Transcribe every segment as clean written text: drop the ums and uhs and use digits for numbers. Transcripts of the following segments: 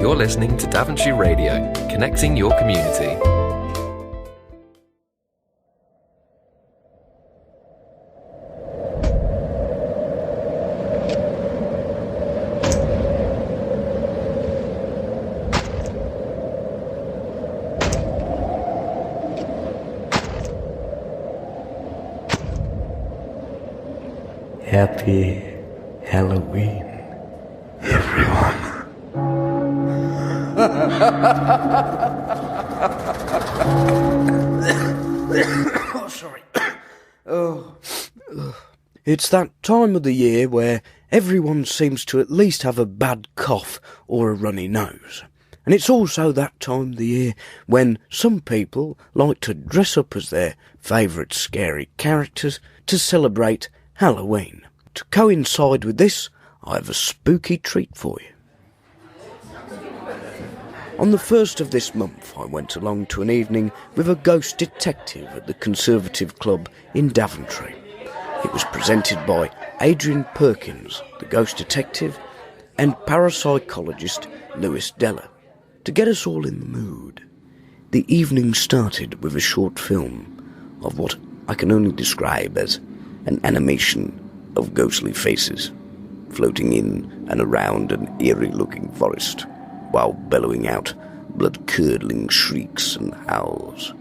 You're listening to Daventry Radio, connecting your community. Happy Halloween, everyone. Oh, sorry. It's that time of the year where everyone seems to at least have a bad cough or a runny nose. And it's also that time of the year when some people like to dress up as their favourite scary characters to celebrate Halloween. To coincide with this, I have a spooky treat for you. On the 1st of this month, I went along to an evening with a ghost detective at the Conservative Club in Daventry. It was presented by Adrian Perkins, the ghost detective, and parapsychologist Lewis Della, to get us all in the mood. The evening started with a short film of what I can only describe as an animation of ghostly faces floating in and around an eerie-looking forest, while bellowing out blood-curdling shrieks and howls.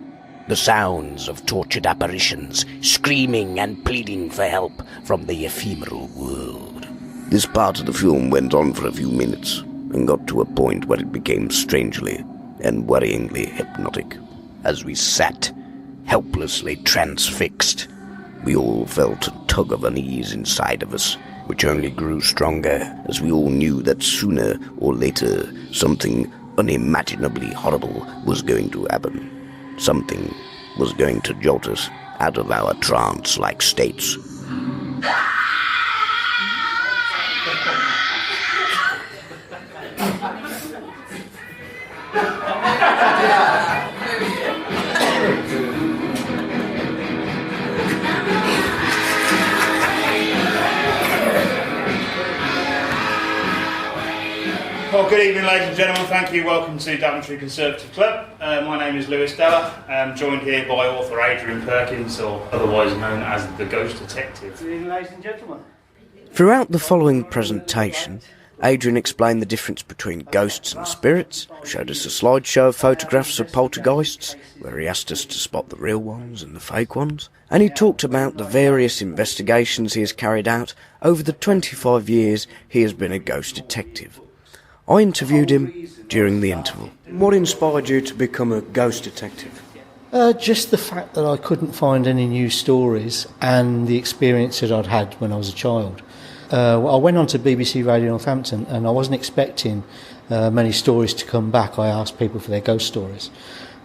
The sounds of tortured apparitions screaming and pleading for help from the ephemeral world. This part of the film went on for a few minutes and got to a point where it became strangely and worryingly hypnotic. As we sat, helplessly transfixed, we all felt a tug of unease inside of us, which only grew stronger as we all knew that sooner or later something unimaginably horrible was going to happen. Something was going to jolt us out of our trance-like states. Well, good evening, ladies and gentlemen. Thank you. Welcome to Daventry Conservative Club. My name is Lewis Della. I'm joined here by author Adrian Perkins, or otherwise known as the Ghost Detective. Good evening, ladies and gentlemen. Throughout the following presentation, Adrian explained the difference between ghosts and spirits, showed us a slideshow of photographs of poltergeists, where he asked us to spot the real ones and the fake ones, and he talked about the various investigations he has carried out over the 25 years he has been a ghost detective. I interviewed him during the interval. What inspired you to become a ghost detective? Just the fact that I couldn't find any new stories and the experiences I'd had when I was a child. I went on to BBC Radio Northampton and I wasn't expecting many stories to come back. I asked people for their ghost stories.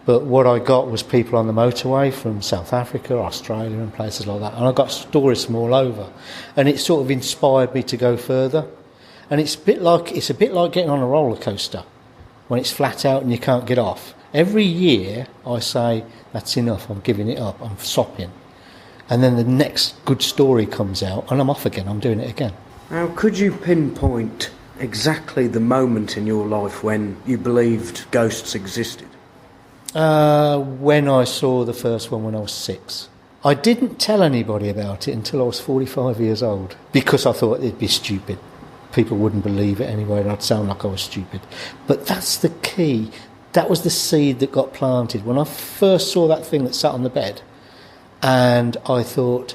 But what I got was people on the motorway from South Africa, Australia and places like that. And I got stories from all over. And it sort of inspired me to go further. And it's a bit like getting on a roller coaster when it's flat out and you can't get off. Every year I say, that's enough, I'm giving it up, I'm stopping. And then the next good story comes out and I'm off again, I'm doing it again. Now, could you pinpoint exactly the moment in your life when you believed ghosts existed? When I saw the first one when I was 6. I didn't tell anybody about it until I was 45 years old because I thought it'd be stupid. People wouldn't believe it anyway and I'd sound like I was stupid. But that's the key. That was the seed that got planted. When I first saw that thing that sat on the bed and I thought,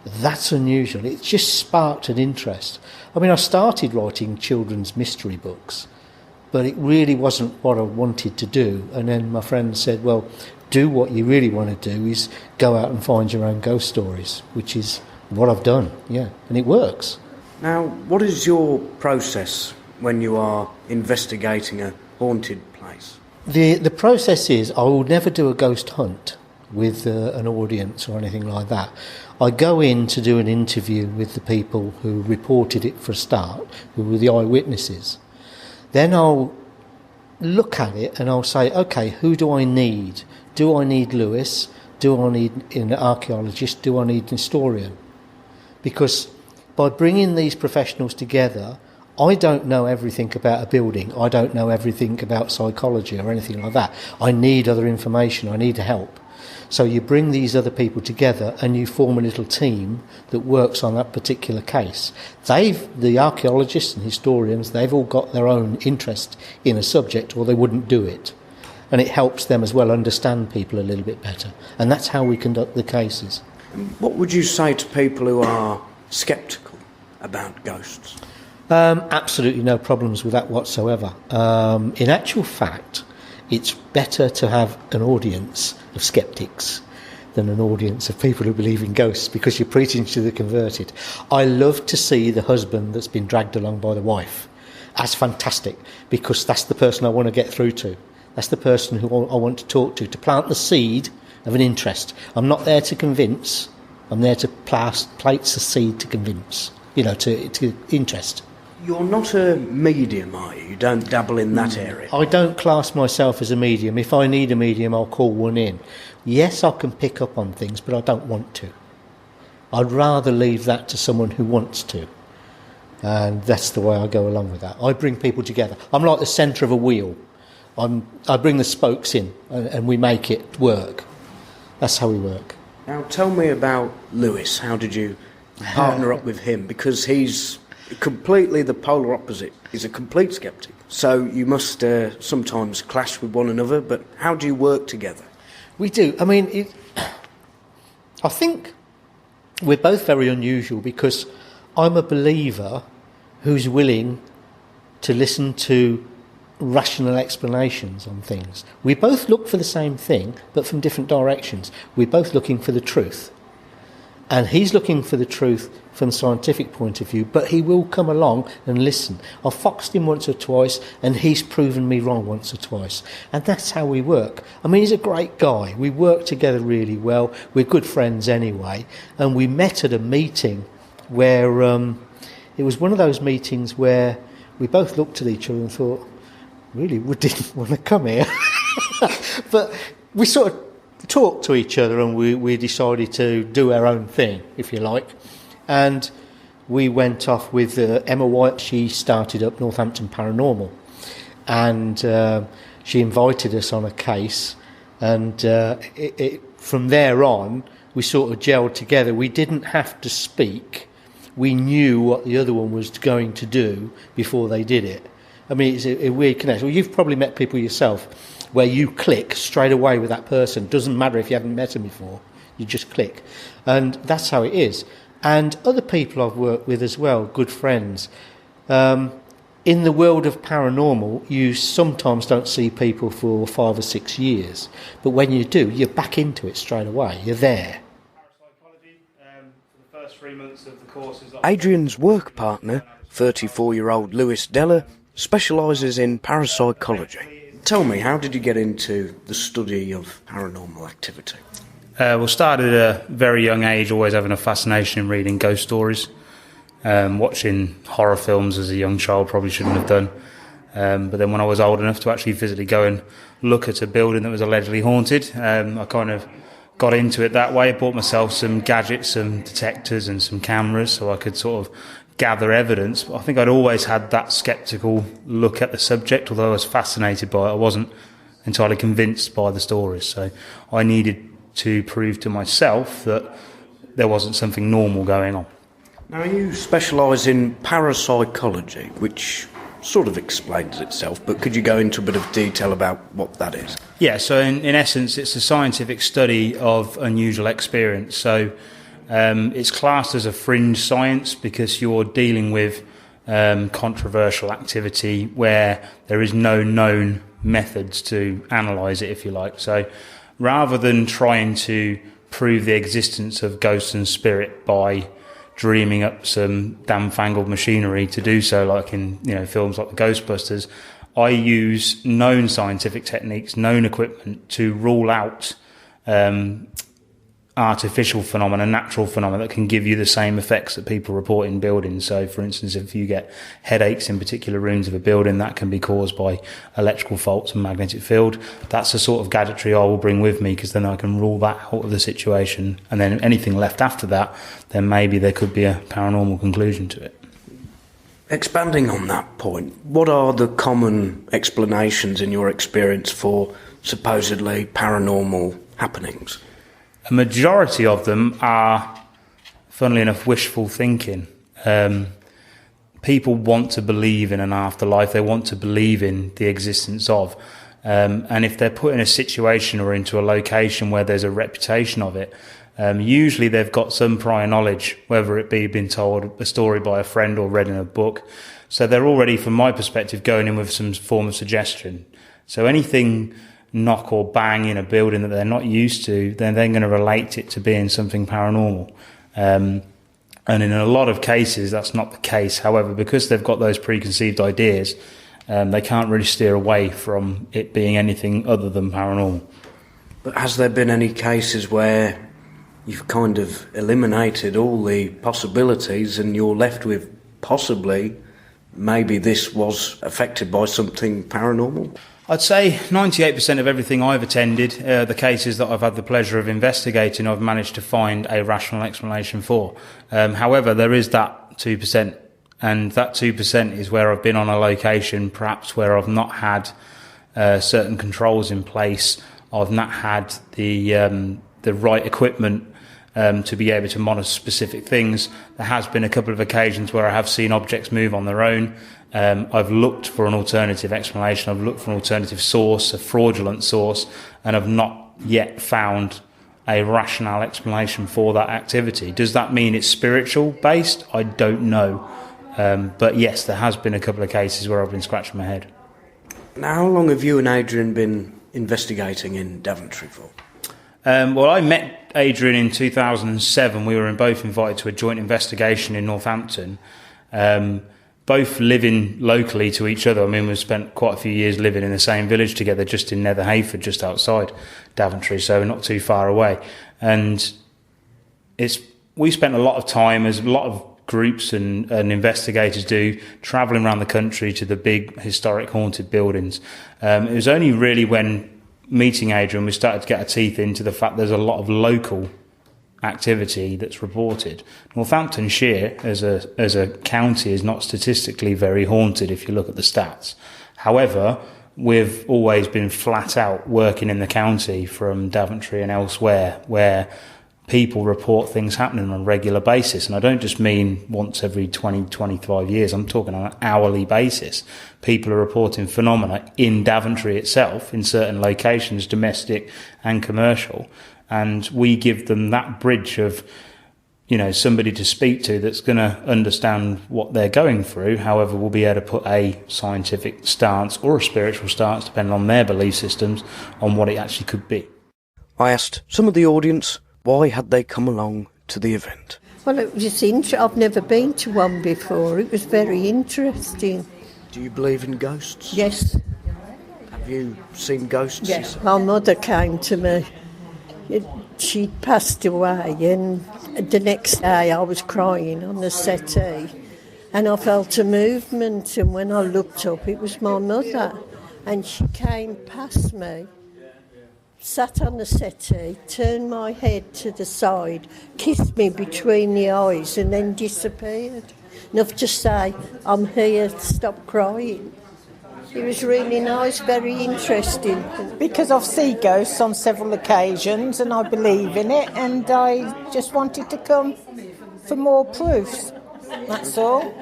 that's unusual. It just sparked an interest. I mean, I started writing children's mystery books, but it really wasn't what I wanted to do. And then my friend said, well, do what you really want to do is go out and find your own ghost stories, which is what I've done, yeah, and it works. Now, what is your process when you are investigating a haunted place? The process is I will never do a ghost hunt with an audience or anything like that. I go in to do an interview with the people who reported it for a start, who were the eyewitnesses. Then I'll look at it and I'll say, OK, who do I need? Do I need Lewis? Do I need an archaeologist? Do I need an historian? Because by bringing these professionals together, I don't know everything about a building. I don't know everything about psychology or anything like that. I need other information. I need help. So you bring these other people together and you form a little team that works on that particular case. The archaeologists and historians, they've all got their own interest in a subject or they wouldn't do it. And it helps them as well understand people a little bit better. And that's how we conduct the cases. What would you say to people who are sceptical about ghosts? Absolutely no problems with that whatsoever. In actual fact, it's better to have an audience of sceptics than an audience of people who believe in ghosts, because you're preaching to the converted. I love to see the husband that's been dragged along by the wife. That's fantastic, because that's the person I want to get through to. That's the person who I want to talk to plant the seed of an interest. I'm not there to convince. I'm there to place a seed to convince, to interest. You're not a medium, are you? You don't dabble in that area? I don't class myself as a medium. If I need a medium, I'll call one in. Yes, I can pick up on things, but I don't want to. I'd rather leave that to someone who wants to. And that's the way I go along with that. I bring people together. I'm like the centre of a wheel. I bring the spokes in and we make it work. That's how we work. Now, tell me about Lewis. How did you partner up with him? Because he's completely the polar opposite. He's a complete sceptic. So you must sometimes clash with one another, but how do you work together? We do. I mean, I think we're both very unusual because I'm a believer who's willing to listen to rational explanations on things. We both look for the same thing, but from different directions. We're both looking for the truth. And he's looking for the truth from a scientific point of view, but he will come along and listen. I've foxed him once or twice, and he's proven me wrong once or twice. And that's how we work. I mean, he's a great guy. We work together really well. We're good friends anyway. And we met at a meeting where it was one of those meetings where we both looked at each other and thought, really, we didn't want to come here. But we sort of talked to each other and we decided to do our own thing, if you like. And we went off with Emma White. She started up Northampton Paranormal. And she invited us on a case. And from there on, we sort of gelled together. We didn't have to speak. We knew what the other one was going to do before they did it. I mean, it's a weird connection. Well, you've probably met people yourself where you click straight away with that person. Doesn't matter if you haven't met them before. You just click. And that's how it is. And other people I've worked with as well, good friends. In the world of paranormal, you sometimes don't see people for 5 or 6 years. But when you do, you're back into it straight away. You're there. Parapsychology, for the first 3 months of the courses. Adrian's work partner, 34-year-old Lewis Deller, specialises in parapsychology. Tell me, how did you get into the study of paranormal activity? Started at a very young age, always having a fascination in reading ghost stories. Watching horror films as a young child, probably shouldn't have done. But then when I was old enough to actually physically go and look at a building that was allegedly haunted, I kind of got into it that way. I bought myself some gadgets, some detectors and some cameras so I could sort of gather evidence. I think I'd always had that sceptical look at the subject, although I was fascinated by it. I wasn't entirely convinced by the stories. So I needed to prove to myself that there wasn't something normal going on. Now, you specialise in parapsychology, which sort of explains itself, but could you go into a bit of detail about what that is? Yeah, so in essence, it's a scientific study of unusual experience. So it's classed as a fringe science because you're dealing with controversial activity where there is no known methods to analyse it, if you like. So rather than trying to prove the existence of ghosts and spirit by dreaming up some damn-fangled machinery to do so, like in films like the Ghostbusters, I use known scientific techniques, known equipment to rule out artificial phenomena, natural phenomena that can give you the same effects that people report in buildings. So, for instance, if you get headaches in particular rooms of a building, that can be caused by electrical faults and magnetic field. That's the sort of gadgetry I will bring with me, because then I can rule that out of the situation. And then anything left after that, then maybe there could be a paranormal conclusion to it. Expanding on that point, what are the common explanations in your experience for supposedly paranormal happenings? A majority of them are, funnily enough, wishful thinking. People want to believe in an afterlife. They want to believe in the existence of. And if they're put in a situation or into a location where there's a reputation of it, usually they've got some prior knowledge, whether it be been told a story by a friend or read in a book. So they're already, from my perspective, going in with some form of suggestion. So anything knock or bang in a building that they're not used to, then they're going to relate it to being something paranormal. And in a lot of cases, that's not the case. However, because they've got those preconceived ideas, they can't really steer away from it being anything other than paranormal. But has there been any cases where you've kind of eliminated all the possibilities and you're left with possibly maybe this was affected by something paranormal? I'd say 98% of everything I've attended, the cases that I've had the pleasure of investigating, I've managed to find a rational explanation for. However, there is that 2%, and that 2% is where I've been on a location, perhaps where I've not had certain controls in place, I've not had the right equipment to be able to monitor specific things. There has been a couple of occasions where I have seen objects move on their own. I've looked for an alternative explanation. I've looked for an alternative source, a fraudulent source, and I've not yet found a rational explanation for that activity. Does that mean it's spiritual based? I don't know. But yes, there has been a couple of cases where I've been scratching my head. Now, how long have you and Adrian been investigating in Daventry for? Well, I met Adrian in 2007. We were both invited to a joint investigation in Northampton, both living locally to each other. I mean, we've spent quite a few years living in the same village together, just in Netherhayford, just outside Daventry, so not too far away. And we spent a lot of time, as a lot of groups and investigators do, travelling around the country to the big historic haunted buildings. It was only really when meeting Adrian we started to get our teeth into the fact there's a lot of local activity that's reported. Northamptonshire as a county is not statistically very haunted if you look at the stats. However, we've always been flat out working in the county from Daventry and elsewhere where people report things happening on a regular basis. And I don't just mean once every 20, 25 years. I'm talking on an hourly basis. People are reporting phenomena in Daventry itself, in certain locations, domestic and commercial. And we give them that bridge of, somebody to speak to that's going to understand what they're going through. However, we'll be able to put a scientific stance or a spiritual stance, depending on their belief systems, on what it actually could be. I asked some of the audience why had they come along to the event. Well, it was I've never been to one before. It was very interesting. Do you believe in ghosts? Yes. Have you seen ghosts? Yes. My mother came to me. She passed away, and the next day I was crying on the settee, and I felt a movement, and when I looked up it was my mother, and she came past me, sat on the settee, turned my head to the side, kissed me between the eyes and then disappeared. Enough to say, I'm here, stop crying. It was really nice, very interesting. Because I've seen ghosts on several occasions and I believe in it, and I just wanted to come for more proofs, that's all.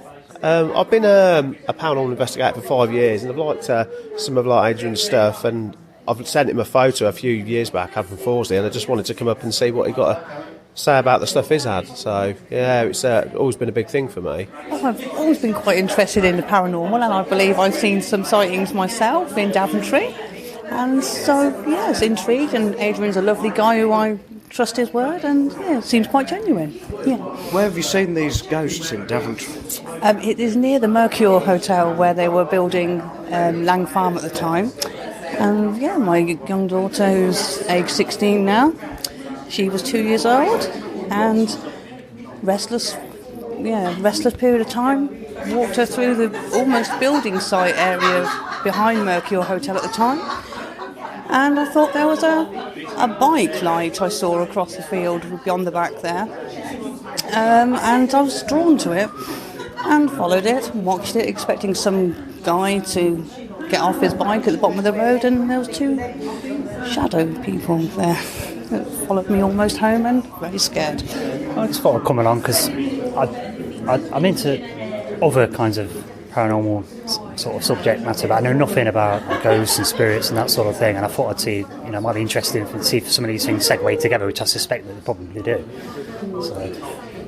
I've been a paranormal investigator for 5 years, and I've liked some of Adrian's stuff, and I've sent him a photo a few years back, Adam Forsley, and I just wanted to come up and see what he got to say about the stuff he's had. So, yeah, it's always been a big thing for me. Well, I've always been quite interested in the paranormal, and I believe I've seen some sightings myself in Daventry. And so, yeah, it's intrigued, and Adrian's a lovely guy who I trust his word, and, yeah, it seems quite genuine. Yeah. Where have you seen these ghosts in Daventry? It is near the Mercure Hotel, where they were building Lang Farm at the time. And, yeah, my young daughter, who's age 16 now, she was 2 years old, and restless period of time. Walked her through the almost building site area behind Mercure Hotel at the time, and I thought there was a bike light I saw across the field beyond the back there, and I was drawn to it. and followed it, watched it, expecting some guy to get off his bike at the bottom of the road, and there was 2 shadow people there that followed me almost home, and very scared. I just thought I'd come along because I'm into other kinds of paranormal sort of subject matter, but I know nothing about ghosts and spirits and that sort of thing, and I thought I'd see, it might be interesting to see if some of these things segue together, which I suspect that they probably do. So,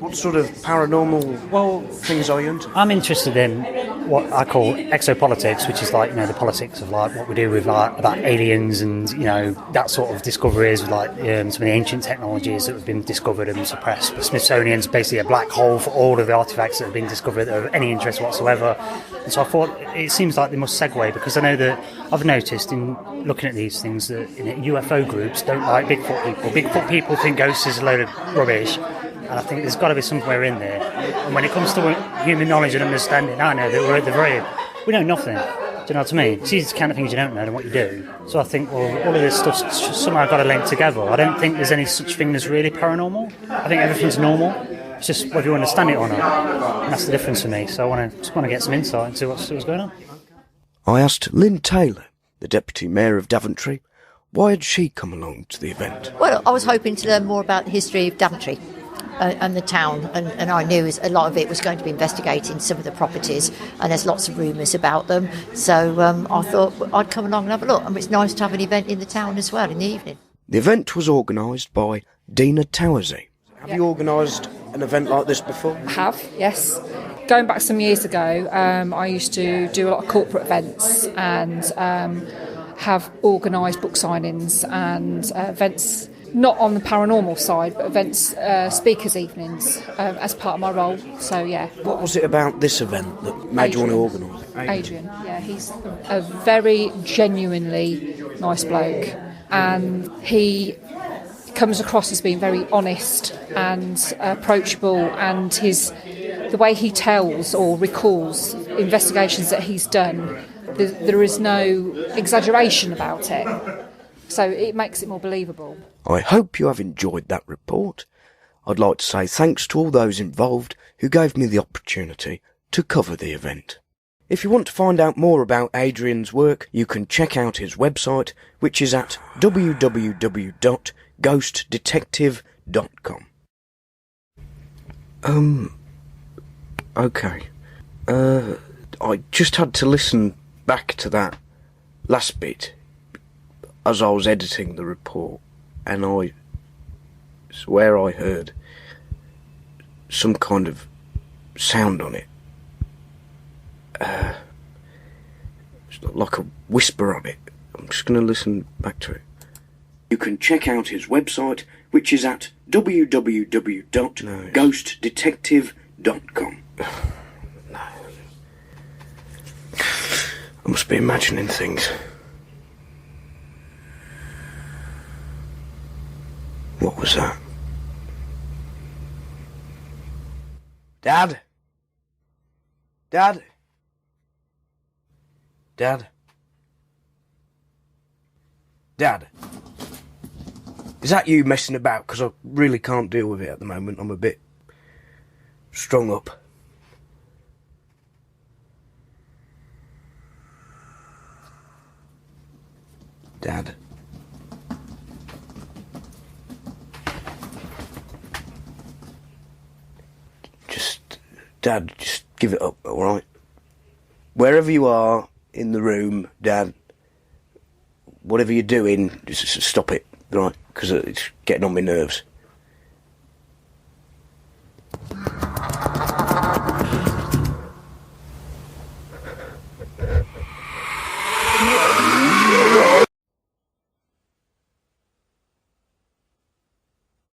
what sort of paranormal things are you into? I'm interested in what I call exopolitics, which is like, the politics of like what we do with like about aliens and, that sort of discoveries with like some of the ancient technologies that have been discovered and suppressed. The Smithsonian's basically a black hole for all of the artifacts that have been discovered that are of any interest whatsoever. And so I thought it seems like they must segue, because I know that I've noticed in looking at these things that UFO groups don't like Bigfoot people. Bigfoot people think ghosts is a load of rubbish. And I think there's got to be somewhere in there. And when it comes to human knowledge and understanding, I know that we're at the we know nothing. Do you know what I mean? It's easy to count the things you don't know and what you do. So I think, all of this stuff's somehow got to link together. I don't think there's any such thing as really paranormal. I think everything's normal. It's just whether you understand it or not. And that's the difference for me. So I just want to get some insight into what's going on. I asked Lynn Taylor, the Deputy Mayor of Daventry, why had she come along to the event? Well, I was hoping to learn more about the history of Daventry. And the town, and I knew a lot of it was going to be investigating some of the properties, and there's lots of rumours about them, so I thought I'd come along and have a look, and it's nice to have an event in the town as well in the evening. The event was organised by Dina Towersey. Have you organised an event like this before? I have, yes. Going back some years ago, I used to do a lot of corporate events and have organised book signings and events, not on the paranormal side, but events, speakers' evenings, as part of my role. So, yeah. What was it about this event that made you want to organise it? Adrian, yeah, he's a very genuinely nice bloke, and he comes across as being very honest and approachable, and the way he tells or recalls investigations that he's done, there is no exaggeration about it. So it makes it more believable. I hope you have enjoyed that report. I'd like to say thanks to all those involved who gave me the opportunity to cover the event. If you want to find out more about Adrian's work, you can check out his website, which is at www.ghostdetective.com. Okay. I just had to listen back to that last bit as I was editing the report, and I swear I heard some kind of sound on it. It's not like a whisper on it. I'm just going to listen back to it. You can check out his website, which is at www.ghostdetective.com. No. I must be imagining things. What was that? Dad? Dad? Dad? Dad? Is that you messing about? Because I really can't deal with it at the moment. I'm a bit strung up. Dad? Dad, just give it up, alright? Wherever you are in the room, Dad, whatever you're doing, just stop it, right? Because it's getting on my nerves.